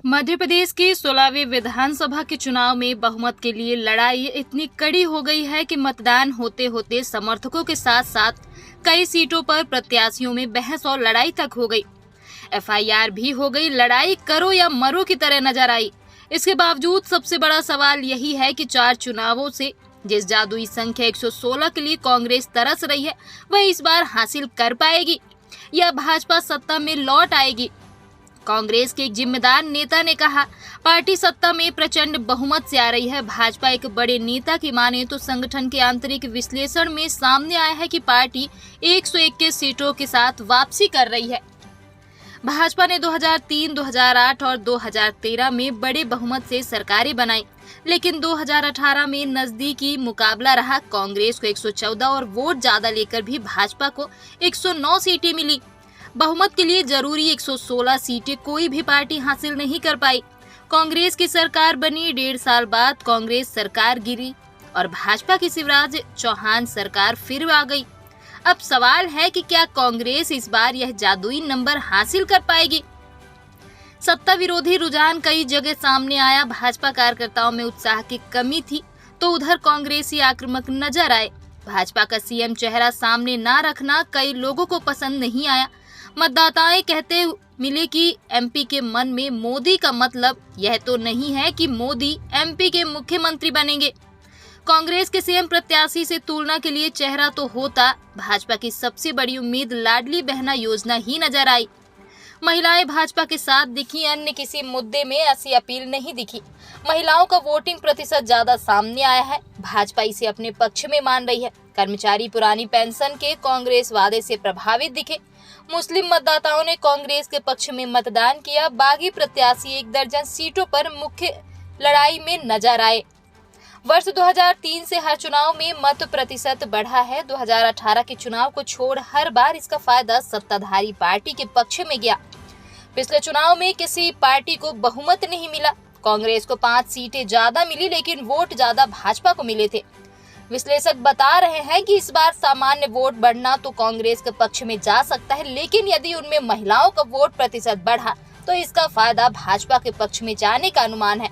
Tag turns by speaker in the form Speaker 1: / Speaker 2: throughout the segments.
Speaker 1: मध्य प्रदेश की 16वीं विधानसभा के चुनाव में बहुमत के लिए लड़ाई इतनी कड़ी हो गई है कि मतदान होते होते समर्थकों के साथ साथ कई सीटों पर प्रत्याशियों में बहस और लड़ाई तक हो गई। एफआईआर भी हो गई, लड़ाई करो या मरो की तरह नजर आई। इसके बावजूद सबसे बड़ा सवाल यही है कि 4 चुनावों से जिस जादुई संख्या 116 के लिए कांग्रेस तरस रही है, वह इस बार हासिल कर पाएगी या भाजपा सत्ता में लौट आएगी। कांग्रेस के एक जिम्मेदार नेता ने कहा, पार्टी सत्ता में प्रचंड बहुमत से आ रही है। भाजपा एक बड़े नेता की माने तो संगठन के आंतरिक विश्लेषण में सामने आया है कि पार्टी 121 सीटों के साथ वापसी कर रही है। भाजपा ने 2003, 2008 और 2013 में बड़े बहुमत से सरकारें बनाई, लेकिन 2018 में नजदीकी मुकाबला रहा। कांग्रेस को 114 और वोट ज्यादा लेकर भी भाजपा को 109 सीटें मिली। बहुमत के लिए जरूरी 116 सीटें कोई भी पार्टी हासिल नहीं कर पाई। कांग्रेस की सरकार बनी, 1.5 साल बाद कांग्रेस सरकार गिरी और भाजपा की शिवराज चौहान सरकार फिर आ गई। अब सवाल है कि क्या कांग्रेस इस बार यह जादुई नंबर हासिल कर पाएगी? सत्ता विरोधी रुझान कई जगह सामने आया। भाजपा कार्यकर्ताओं में उत्साह की कमी थी तो उधर कांग्रेसी आक्रामक नजर आए। भाजपा का सीएम चेहरा सामने न रखना कई लोगों को पसंद नहीं आया। मतदाताएं कहते मिले कि एमपी के मन में मोदी का मतलब यह तो नहीं है कि मोदी एमपी के मुख्यमंत्री बनेंगे। कांग्रेस के सीएम प्रत्याशी से तुलना के लिए चेहरा तो होता। भाजपा की सबसे बड़ी उम्मीद लाडली बहना योजना ही नजर आई। महिलाएं भाजपा के साथ दिखी, अन्य किसी मुद्दे में ऐसी अपील नहीं दिखी। महिलाओं का वोटिंग प्रतिशत ज्यादा सामने आया है। भाजपा इसे अपने पक्ष में मान रही है। कर्मचारी पुरानी पेंशन के कांग्रेस वादे से प्रभावित दिखे। मुस्लिम मतदाताओं ने कांग्रेस के पक्ष में मतदान किया। बागी प्रत्याशी 1 दर्जन सीटों पर मुख्य लड़ाई में नजर आए। वर्ष 2003 से हर चुनाव में मत प्रतिशत बढ़ा है। 2018 के चुनाव को छोड़ हर बार इसका फायदा सत्ताधारी पार्टी के पक्ष में गया। पिछले चुनाव में किसी पार्टी को बहुमत नहीं मिला। कांग्रेस को 5 सीटें ज्यादा मिली, लेकिन वोट ज्यादा भाजपा को मिले थे। विश्लेषक बता रहे हैं कि इस बार सामान्य वोट बढ़ना तो कांग्रेस के पक्ष में जा सकता है, लेकिन यदि उनमें महिलाओं का वोट प्रतिशत बढ़ा तो इसका फायदा भाजपा के पक्ष में जाने का अनुमान है।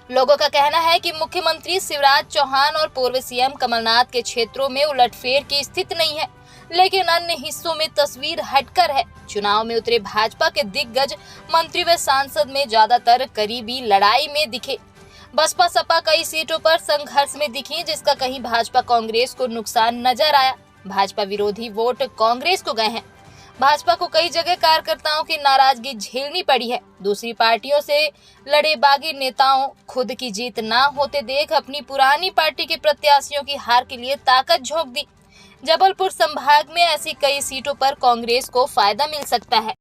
Speaker 1: लोगों का कहना है कि मुख्यमंत्री शिवराज चौहान और पूर्व सीएम कमलनाथ के क्षेत्रों में उलटफेर की स्थिति नहीं है, लेकिन अन्य हिस्सों में तस्वीर हटकर है। चुनाव में उतरे भाजपा के दिग्गज मंत्री व सांसद में ज्यादातर करीबी लड़ाई में दिखे। बसपा सपा कई सीटों पर संघर्ष में दिखी, जिसका कहीं भाजपा कांग्रेस को नुकसान नजर आया। भाजपा विरोधी वोट कांग्रेस को गए हैं। भाजपा को कई जगह कार्यकर्ताओं की नाराजगी झेलनी पड़ी है। दूसरी पार्टियों से लड़े बागी नेताओं खुद की जीत ना होते देख अपनी पुरानी पार्टी के प्रत्याशियों की हार के लिए ताकत झोंक दी। जबलपुर संभाग में ऐसी कई सीटों पर कांग्रेस को फायदा मिल सकता है।